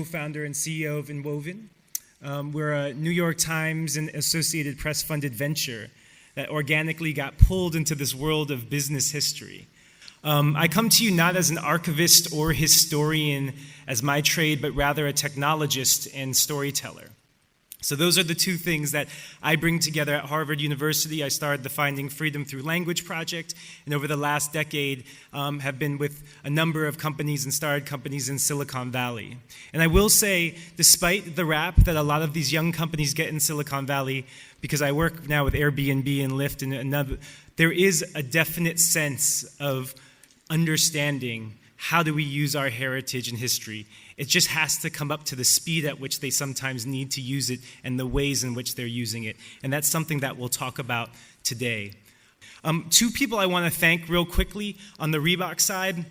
co-founder and CEO of Enwoven. We're a New York Times and Associated Press funded venture that organically got pulled into this world of business history. I come to you not as an archivist or historian as my trade, but rather a technologist and storyteller. So those are the two things that I bring together at Harvard University. I started the Finding Freedom Through Language project, and over the last decade have been with a number of companies and started companies in Silicon Valley. And I will say, despite the rap that a lot of these young companies get in Silicon Valley, because I work now with Airbnb and Lyft and another, there is a definite sense of understanding how do we use our heritage and history. It just has to come up to the speed at which they sometimes need to use it and the ways in which they're using it. And that's something that we'll talk about today. Two people I want to thank real quickly on the Reebok side.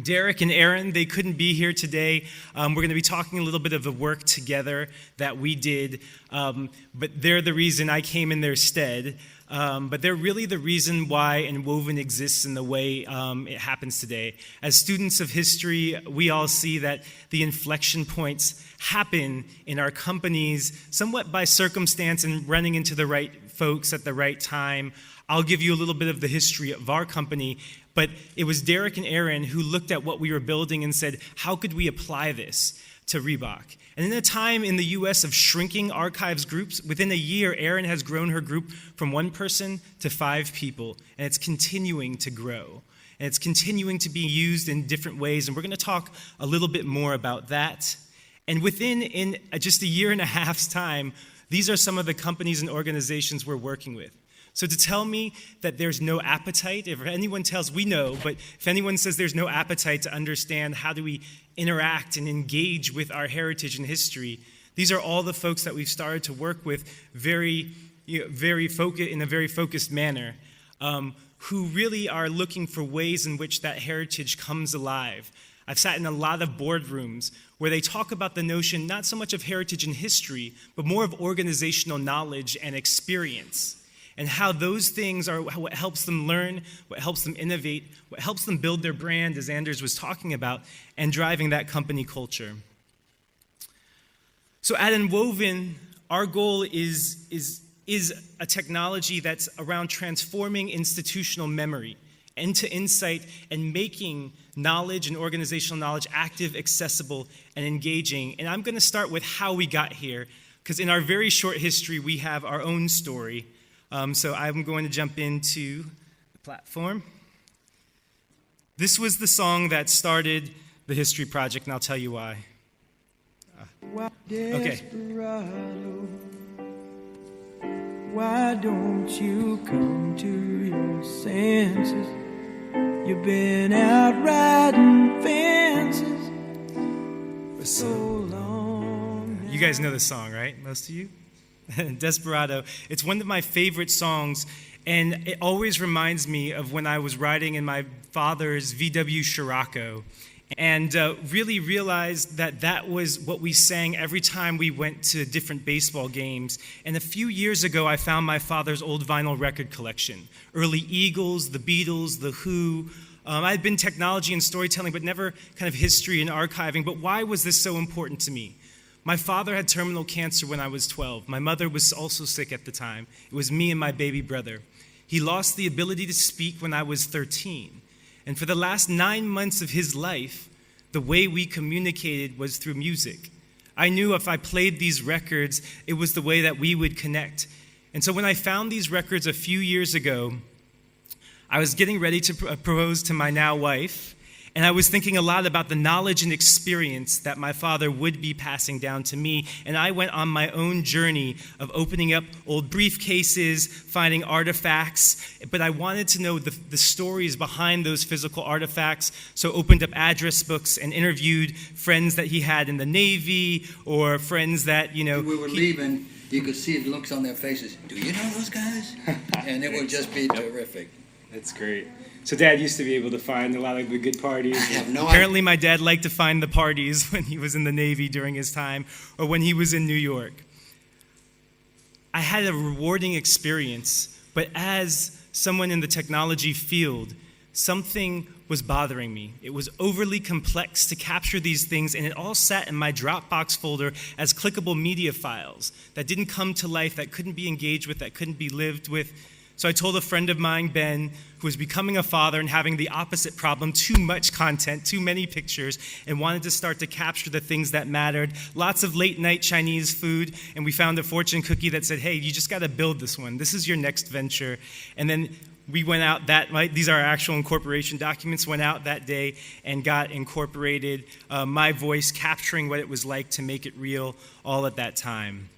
Derek and Aaron, they couldn't be here today. We're going to be talking a little bit of the work together that we did, but they're the reason I came in their stead. But they're really the reason why Enwoven exists in the way it happens today. As students of history, we all see that the inflection points happen in our companies somewhat by circumstance and running into the right folks at the right time. I'll give you a little bit of the history of our company, but it was Derek and Aaron who looked at what we were building and said, how could we apply this to Reebok? And in a time in the US of shrinking archives groups, within a year, Erin has grown her group from 1 person to 5 people, and it's continuing to grow. And it's continuing to be used in different ways, and we're going to talk a little bit more about that. And in just a year and a half's time, these are some of the companies and organizations we're working with. So to tell me that there's no appetite, if anyone tells, we know, but if anyone says there's no appetite to understand how do we interact and engage with our heritage and history, these are all the folks that we've started to work with in a very focused manner, who really are looking for ways in which that heritage comes alive. I've sat in a lot of boardrooms where they talk about the notion not so much of heritage and history, but more of organizational knowledge and experience, and how those things are what helps them learn, what helps them innovate, what helps them build their brand, as Anders was talking about, and driving that company culture. So at Enwoven, our goal is a technology that's around transforming institutional memory into insight and making knowledge and organizational knowledge active, accessible, and engaging. And I'm going to start with how we got here, because in our very short history, we have our own story. So I'm going to jump into the platform. This was the song that started the History Project, and I'll tell you why. Okay. Desperado, why don't you come to your senses? You've been out riding fences for so long. You guys know this song, right? Most of you? Desperado. It's one of my favorite songs, and it always reminds me of when I was riding in my father's VW Scirocco, and really realized that that was what we sang every time we went to different baseball games. And a few years ago, I found my father's old vinyl record collection. Early Eagles, the Beatles, the Who. I'd been technology and storytelling, but never kind of history and archiving. But why was this so important to me? My father had terminal cancer when I was 12. My mother was also sick at the time. It was me and my baby brother. He lost the ability to speak when I was 13. And for the last 9 months of his life, the way we communicated was through music. I knew if I played these records, it was the way that we would connect. And so when I found these records a few years ago, I was getting ready to propose to my now wife, and I was thinking a lot about the knowledge and experience that my father would be passing down to me. And I went on my own journey of opening up old briefcases, finding artifacts. But I wanted to know the stories behind those physical artifacts. So opened up address books and interviewed friends that he had in the Navy, or friends that, We were leaving, you could see the looks on their faces. Do you know those guys? And it would just be terrific. That's great. So Dad used to be able to find a lot of the good parties. I have no idea. Apparently my dad liked to find the parties when he was in the Navy during his time, or when he was in New York. I had a rewarding experience, but as someone in the technology field, something was bothering me. It was overly complex to capture these things, and it all sat in my Dropbox folder as clickable media files that didn't come to life, that couldn't be engaged with, that couldn't be lived with. So I told a friend of mine, Ben, who was becoming a father and having the opposite problem, too much content, too many pictures, and wanted to start to capture the things that mattered. Lots of late-night Chinese food, and we found a fortune cookie that said, hey, you just got to build this one. This is your next venture. And then we went out these are our actual incorporation documents, went out that day and got incorporated, my voice capturing what it was like to make it real all at that time.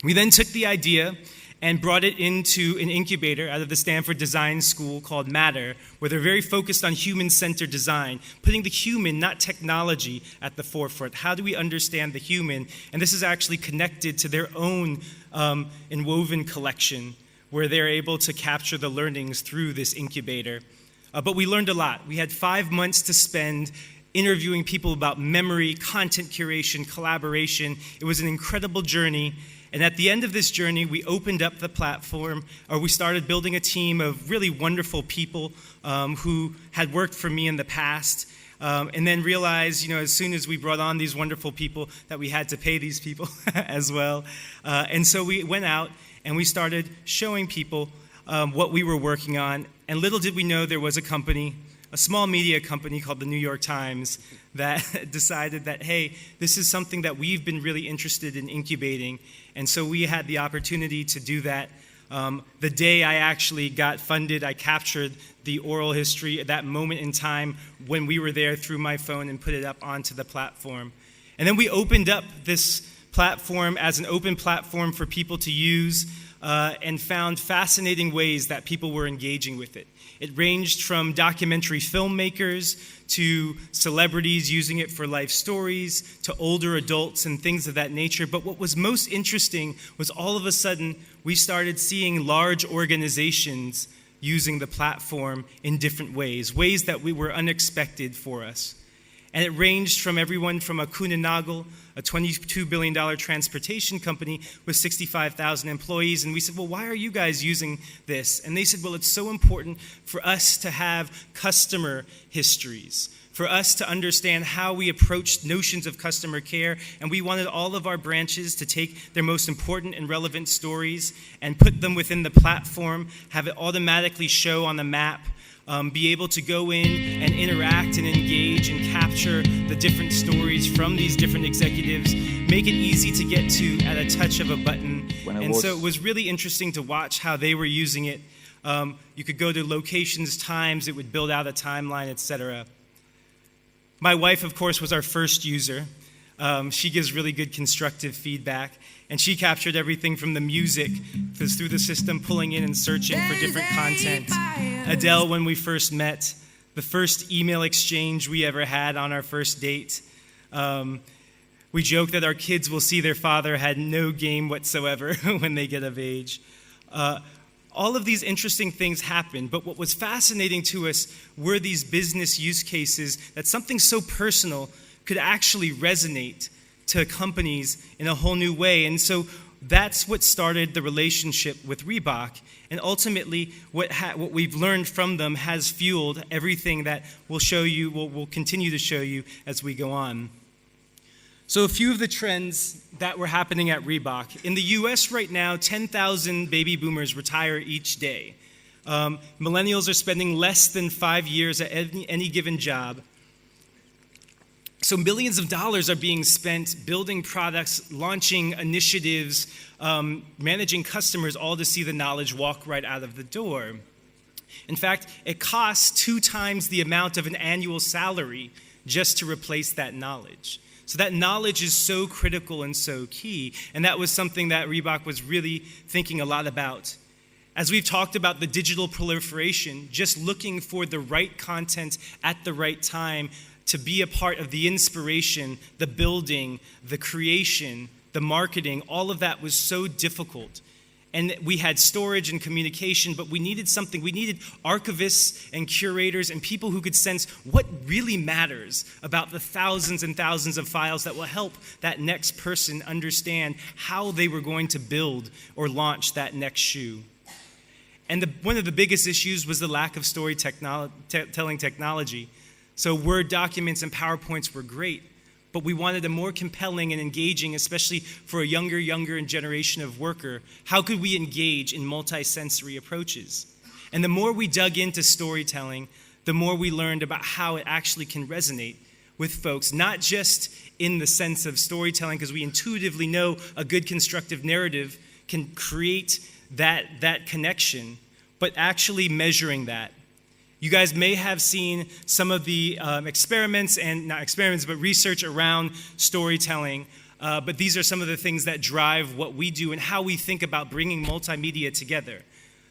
We then took the idea and brought it into an incubator out of the Stanford Design School called Matter, where they're very focused on human-centered design, putting the human, not technology, at the forefront. How do we understand the human? And this is actually connected to their own Enwoven collection, where they're able to capture the learnings through this incubator. But we learned a lot. We had 5 months to spend interviewing people about memory, content curation, collaboration. It was an incredible journey. And at the end of this journey, we opened up the platform, or we started building a team of really wonderful people who had worked for me in the past. And then realized, as soon as we brought on these wonderful people, that we had to pay these people as well. And so we went out and we started showing people what we were working on. And little did we know there was a company, a small media company called the New York Times, that decided that, hey, this is something that we've been really interested in incubating. And so we had the opportunity to do that. The day I actually got funded, I captured the oral history at that moment in time when we were there through my phone and put it up onto the platform. And then we opened up this platform as an open platform for people to use and found fascinating ways that people were engaging with it. It ranged from documentary filmmakers to celebrities using it for life stories to older adults and things of that nature. But what was most interesting was all of a sudden we started seeing large organizations using the platform in different ways that were unexpected for us. And it ranged from everyone from a Kuehne+Nagel, a $22 billion transportation company with 65,000 employees. And we said, well, why are you guys using this? And they said, well, it's so important for us to have customer histories, for us to understand how we approach notions of customer care. And we wanted all of our branches to take their most important and relevant stories and put them within the platform, have it automatically show on the map, be able to go in and interact and engage and capture the different stories from these different executives, make it easy to get to at a touch of a button. And so it was really interesting to watch how they were using it. You could go to locations, times, it would build out a timeline, etc. My wife, of course, was our first user. She gives really good constructive feedback. And she captured everything from the music through the system, pulling in and searching for different content. Adele, when we first met, the first email exchange we ever had on our first date. We joke that our kids will see their father had no game whatsoever when they get of age. All of these interesting things happened, but what was fascinating to us were these business use cases that something so personal could actually resonate to companies in a whole new way. And so that's what started the relationship with Reebok. And ultimately, what we've learned from them has fueled everything that we'll show you, we'll continue to show you as we go on. So a few of the trends that were happening at Reebok. In the US right now, 10,000 baby boomers retire each day. Millennials are spending less than 5 years at any given job. So millions of dollars are being spent building products, launching initiatives, managing customers, all to see the knowledge walk right out of the door. In fact, it costs 2 times the amount of an annual salary just to replace that knowledge. So that knowledge is so critical and so key, and that was something that Reebok was really thinking a lot about. As we've talked about the digital proliferation, just looking for the right content at the right time to be a part of the inspiration, the building, the creation, the marketing, all of that was so difficult. And we had storage and communication, but we needed something. We needed archivists and curators and people who could sense what really matters about the thousands and thousands of files that will help that next person understand how they were going to build or launch that next shoe. And one of the biggest issues was the lack of storytelling technology. So Word documents and PowerPoints were great, but we wanted a more compelling and engaging, especially for a younger generation of worker. How could we engage in multi-sensory approaches? And the more we dug into storytelling, the more we learned about how it actually can resonate with folks, not just in the sense of storytelling, because we intuitively know a good constructive narrative can create that connection, but actually measuring that. You guys may have seen some of the experiments, and not experiments, but research around storytelling, but these are some of the things that drive what we do and how we think about bringing multimedia together.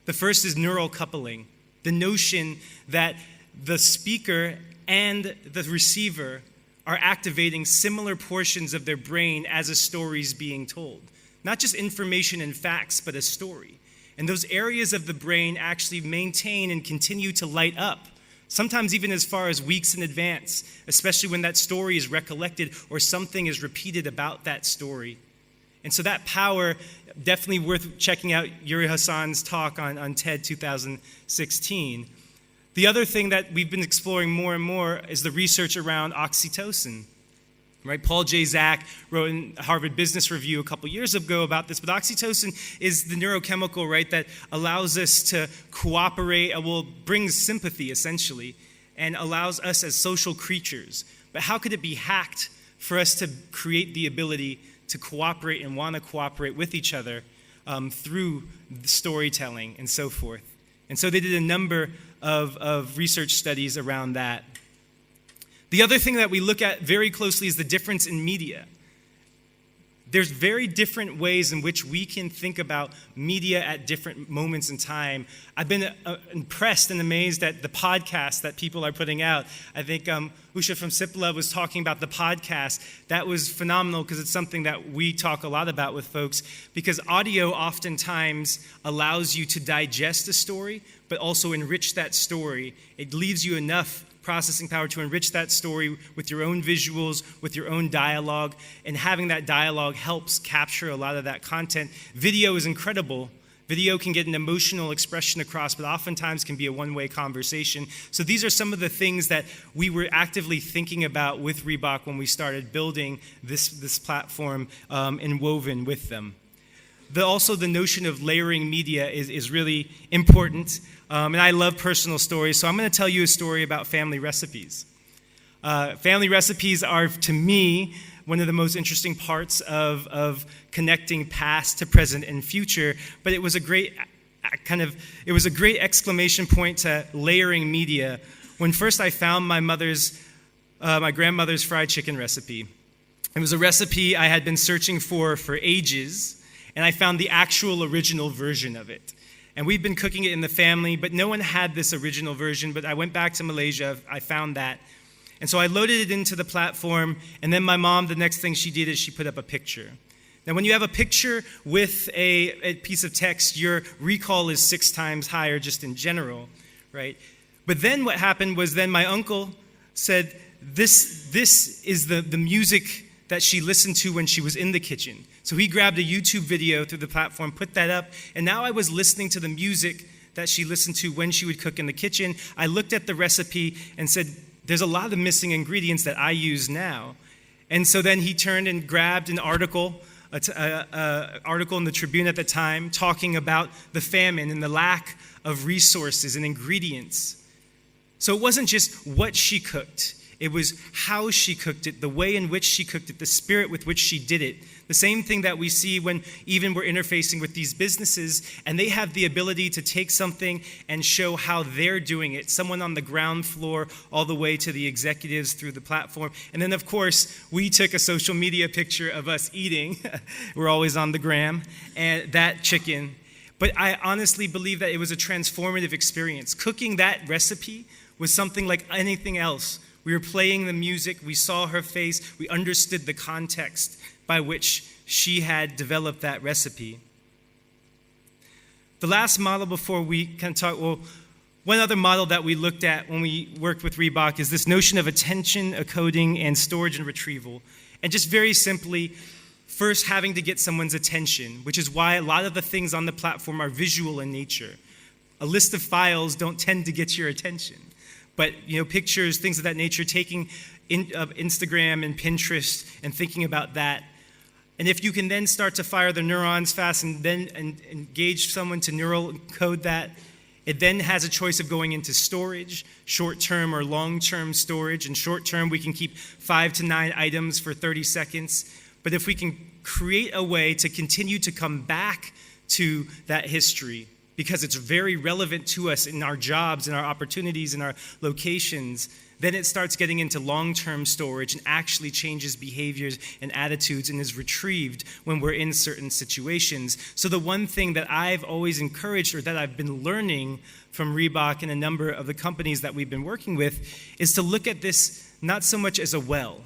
The first is neural coupling, the notion that the speaker and the receiver are activating similar portions of their brain as a story is being told. Not just information and facts, but a story. And those areas of the brain actually maintain and continue to light up, sometimes even as far as weeks in advance, especially when that story is recollected or something is repeated about that story. And so that power, definitely worth checking out Yuri Hassan's talk on TED 2016. The other thing that we've been exploring more and more is the research around oxytocin. Right? Paul J. Zak wrote in Harvard Business Review a couple years ago about this, but oxytocin is the neurochemical, right, that allows us to cooperate, brings sympathy essentially, and allows us as social creatures. But how could it be hacked for us to create the ability to cooperate and want to cooperate with each other through storytelling and so forth? And so they did a number of research studies around that. The other thing that we look at very closely is the difference in media. There's very different ways in which we can think about media at different moments in time. I've been impressed and amazed at the podcasts that people are putting out. I think Usha from Cipla was talking about the podcast. That was phenomenal because it's something that we talk a lot about with folks, because audio oftentimes allows you to digest a story, but also enrich that story. It leaves you enough processing power to enrich that story with your own visuals, with your own dialogue, and having that dialogue helps capture a lot of that content. Video is incredible. Video can get an emotional expression across, but oftentimes can be a one-way conversation. So these are some of the things that we were actively thinking about with Reebok when we started building this platform, Enwoven with them. Also, the notion of layering media is really important. And I love personal stories, so I'm going to tell you a story about family recipes. Family recipes are, to me, one of the most interesting parts of connecting past to present and future, but it was a great exclamation point to layering media when first I found my grandmother's fried chicken recipe. It was a recipe I had been searching for ages, and I found the actual original version of it. And we've been cooking it in the family, but no one had this original version. But I went back to Malaysia, I found that. And so I loaded it into the platform, and then my mom, the next thing she did is she put up a picture. Now, when you have a picture with a piece of text, your recall is 6 times higher just in general, right? But then what happened was then my uncle said, this is the music that she listened to when she was in the kitchen. So he grabbed a YouTube video through the platform, put that up, and now I was listening to the music that she listened to when she would cook in the kitchen. I looked at the recipe and said, there's a lot of missing ingredients that I use now. And so then he turned and grabbed an article in the Tribune at the time, talking about the famine and the lack of resources and ingredients. So it wasn't just what she cooked. It was how she cooked it, the way in which she cooked it, the spirit with which she did it. The same thing that we see when even we're interfacing with these businesses, and they have the ability to take something and show how they're doing it. Someone on the ground floor all the way to the executives through the platform. And then, of course, we took a social media picture of us eating. We're always on the gram. And that chicken. But I honestly believe that it was a transformative experience. Cooking that recipe was something like anything else. We were playing the music, we saw her face, we understood the context by which she had developed that recipe. The last model before we can talk, one other model that we looked at when we worked with Reebok is this notion of attention, encoding, and storage and retrieval. And just very simply, first having to get someone's attention, which is why a lot of the things on the platform are visual in nature. A list of files don't tend to get your attention. But, pictures, things of that nature, taking Instagram and Pinterest and thinking about that. And if you can then start to fire the neurons fast and then engage someone to neural code that, it then has a choice of going into storage, short-term or long-term storage. In short-term, we can keep 5 to 9 items for 30 seconds. But if we can create a way to continue to come back to that history, because it's very relevant to us in our jobs, in our opportunities, in our locations, then it starts getting into long-term storage and actually changes behaviors and attitudes and is retrieved when we're in certain situations. So the one thing that I've always encouraged, or that I've been learning from Reebok and a number of the companies that we've been working with, is to look at this not so much as a well,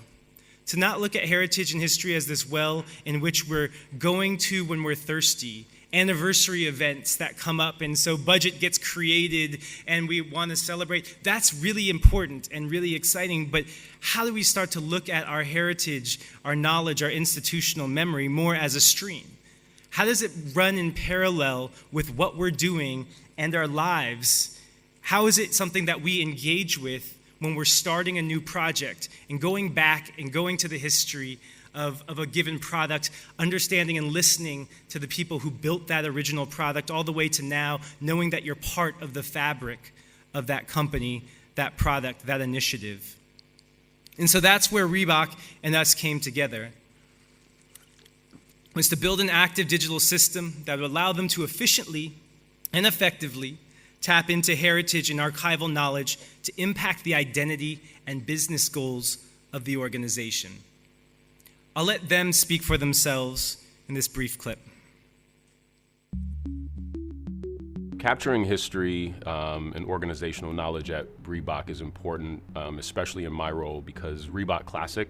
to not look at heritage and history as this well in which we're going to when we're thirsty, anniversary events that come up, and so budget gets created and we want to celebrate. That's really important and really exciting, but how do we start to look at our heritage, our knowledge, our institutional memory more as a stream? How does it run in parallel with what we're doing and our lives? How is it something that we engage with when we're starting a new project and going back and going to the history of a given product, understanding and listening to the people who built that original product, all the way to now knowing that you're part of the fabric of that company, that product, that initiative. And so that's where Reebok and us came together, was to build an active digital system that would allow them to efficiently and effectively tap into heritage and archival knowledge to impact the identity and business goals of the organization. I'll let them speak for themselves in this brief clip. Capturing history and organizational knowledge at Reebok is important, especially in my role, because Reebok Classic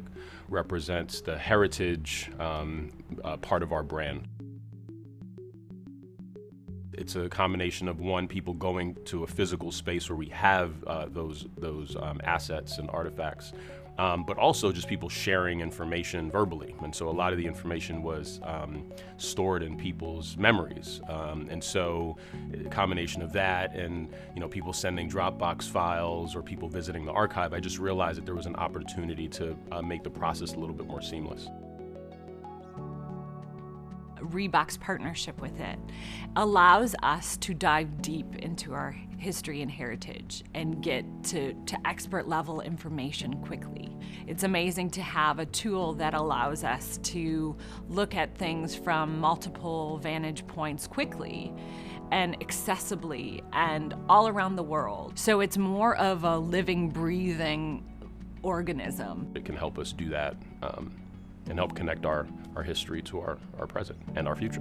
represents the heritage part of our brand. It's a combination of, one, people going to a physical space where we have those assets and artifacts, but also just people sharing information verbally. And so a lot of the information was stored in people's memories. And so a combination of that and people sending Dropbox files or people visiting the archive, I just realized that there was an opportunity to make the process a little bit more seamless. Reebok's partnership with it allows us to dive deep into our history and heritage and get to expert level information quickly. It's amazing to have a tool that allows us to look at things from multiple vantage points quickly and accessibly and all around the world. So it's more of a living, breathing organism. It can help us do that and help connect our history to our present and our future.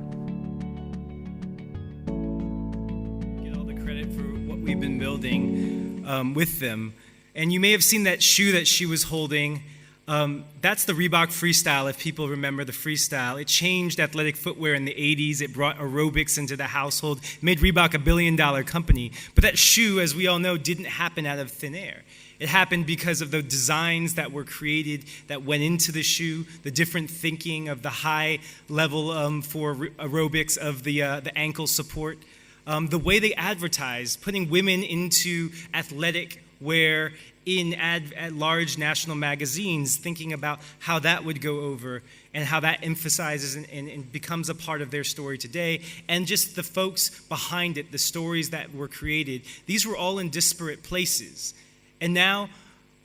Get all the credit for what we've been building with them. And you may have seen that shoe that she was holding. That's the Reebok Freestyle, if people remember the Freestyle. It changed athletic footwear in the 80s. It brought aerobics into the household, made Reebok a billion-dollar company. But that shoe, as we all know, didn't happen out of thin air. It happened because of the designs that were created that went into the shoe, the different thinking of the high level for aerobics of the ankle support, the way they advertised, putting women into athletic wear in at large national magazines, thinking about how that would go over and how that emphasizes and becomes a part of their story today, and just the folks behind it, the stories that were created. These were all in disparate places. And now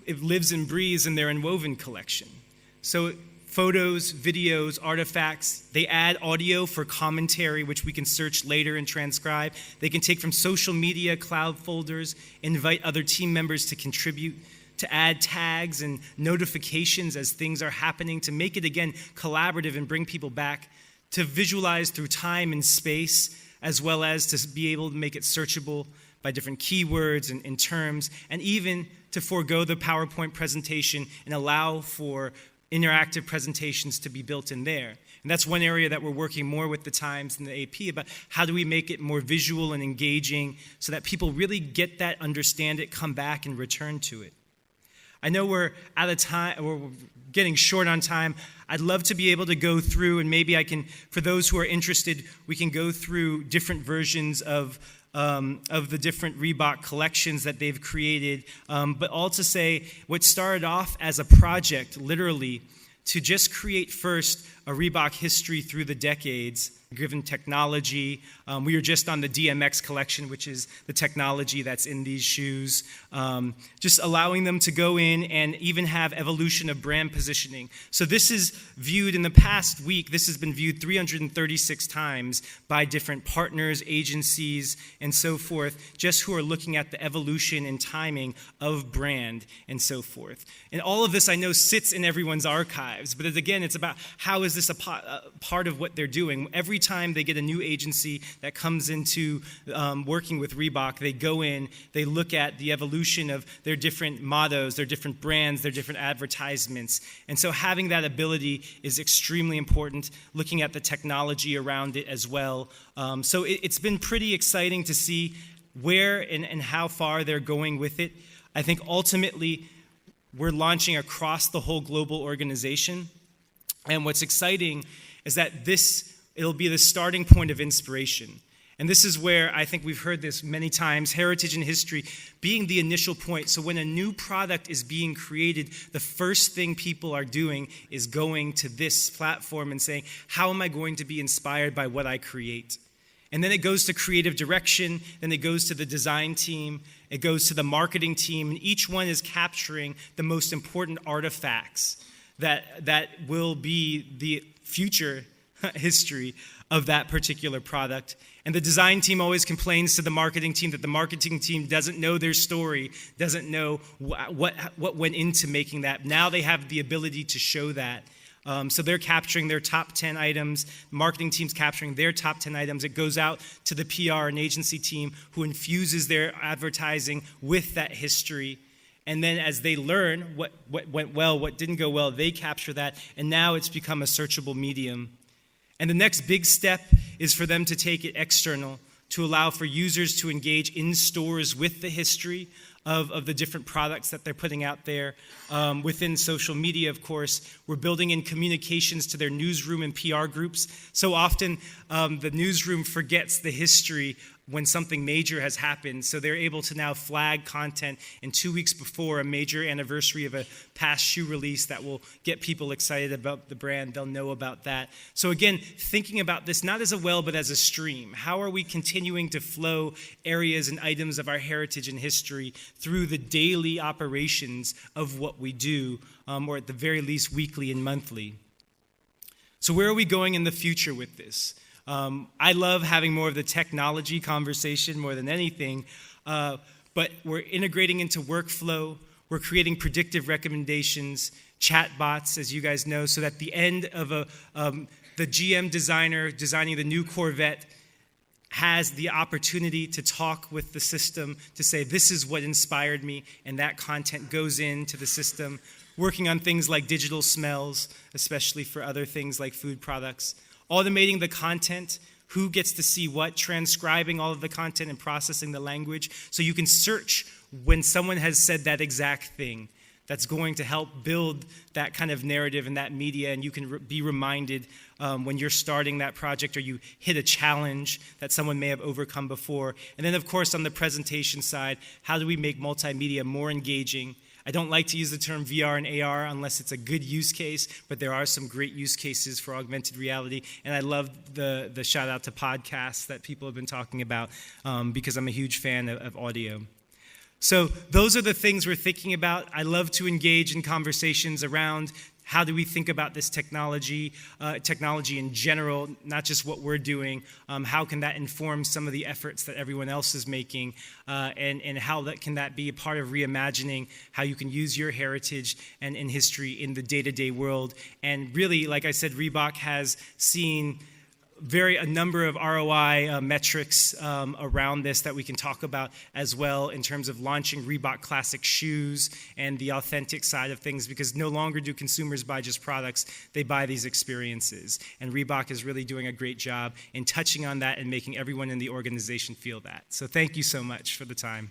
it lives and breathes in their Enwoven collection. So photos, videos, artifacts, they add audio for commentary, which we can search later and transcribe. They can take from social media, cloud folders, invite other team members to contribute, to add tags and notifications as things are happening, to make it, again, collaborative and bring people back, to visualize through time and space, as well as to be able to make it searchable by different keywords and terms, and even to forego the PowerPoint presentation and allow for interactive presentations to be built in there. And that's one area that we're working more with the Times and the AP about how do we make it more visual and engaging so that people really get that, understand it, come back and return to it. I know we're out of time, we're getting short on time. I'd love to be able to go through, and maybe I can, for those who are interested, we can go through different versions of the different Reebok collections that they've created. But all to say, what started off as a project, literally, to just create first a Reebok history through the decades, given technology. We were just on the DMX collection, which is the technology that's in these shoes. Just allowing them to go in and even have evolution of brand positioning. So this is viewed in the past week, this has been viewed 336 times by different partners, agencies, and so forth, just who are looking at the evolution and timing of brand and so forth. And all of this I know sits in everyone's archives, but again, it's about how is this a part of what they're doing. Every time they get a new agency that comes into working with Reebok, they go in, they look at the evolution of their different mottos, their different brands, their different advertisements. And so having that ability is extremely important, looking at the technology around it as well. So it's been pretty exciting to see where and how far they're going with it. I think ultimately we're launching across the whole global organization. And what's exciting is that it'll be the starting point of inspiration. And this is where I think we've heard this many times, heritage and history being the initial point. So when a new product is being created, the first thing people are doing is going to this platform and saying, how am I going to be inspired by what I create? And then it goes to creative direction, then it goes to the design team, it goes to the marketing team, and each one is capturing the most important artifacts that will be the future history of that particular product. And the design team always complains to the marketing team that the marketing team doesn't know their story, doesn't know what went into making that. Now they have the ability to show that. So they're capturing their top 10 items. The marketing team's capturing their top 10 items. It goes out to the PR and agency team who infuses their advertising with that history. And then as they learn what went well, what didn't go well, they capture that. And now it's become a searchable medium. And the next big step is for them to take it external, to allow for users to engage in stores with the history of the different products that they're putting out there. Within social media, of course, we're building in communications to their newsroom and PR groups. So often, the newsroom forgets the history when something major has happened, so they're able to now flag content in 2 weeks before a major anniversary of a past shoe release that will get people excited about the brand. They'll know about that. So again, thinking about this not as a well, but as a stream. How are we continuing to flow areas and items of our heritage and history through the daily operations of what we do, or at the very least weekly and monthly? So where are we going in the future with this? I love having more of the technology conversation more than anything, but we're integrating into workflow. We're creating predictive recommendations, chatbots, as you guys know, so that at the end of the GM designer designing the new Corvette has the opportunity to talk with the system to say, this is what inspired me, and that content goes into the system. Working on things like digital smells, especially for other things like food products. Automating the content, who gets to see what, transcribing all of the content and processing the language, so you can search when someone has said that exact thing. That's going to help build that kind of narrative and that media, and you can be reminded when you're starting that project or you hit a challenge that someone may have overcome before. And then, of course, on the presentation side, how do we make multimedia more engaging? I don't like to use the term VR and AR unless it's a good use case, but there are some great use cases for augmented reality. And I love the shout out to podcasts that people have been talking about because I'm a huge fan of audio. So those are the things we're thinking about. I love to engage in conversations around how do we think about this technology in general, not just what we're doing. How can that inform some of the efforts that everyone else is making, and how can that be a part of reimagining how you can use your heritage and history in the day-to-day world. And really, like I said, Reebok has seen a number of ROI metrics around this that we can talk about as well in terms of launching Reebok Classic shoes and the authentic side of things, because no longer do consumers buy just products, they buy these experiences. And Reebok is really doing a great job in touching on that and making everyone in the organization feel that. So thank you so much for the time.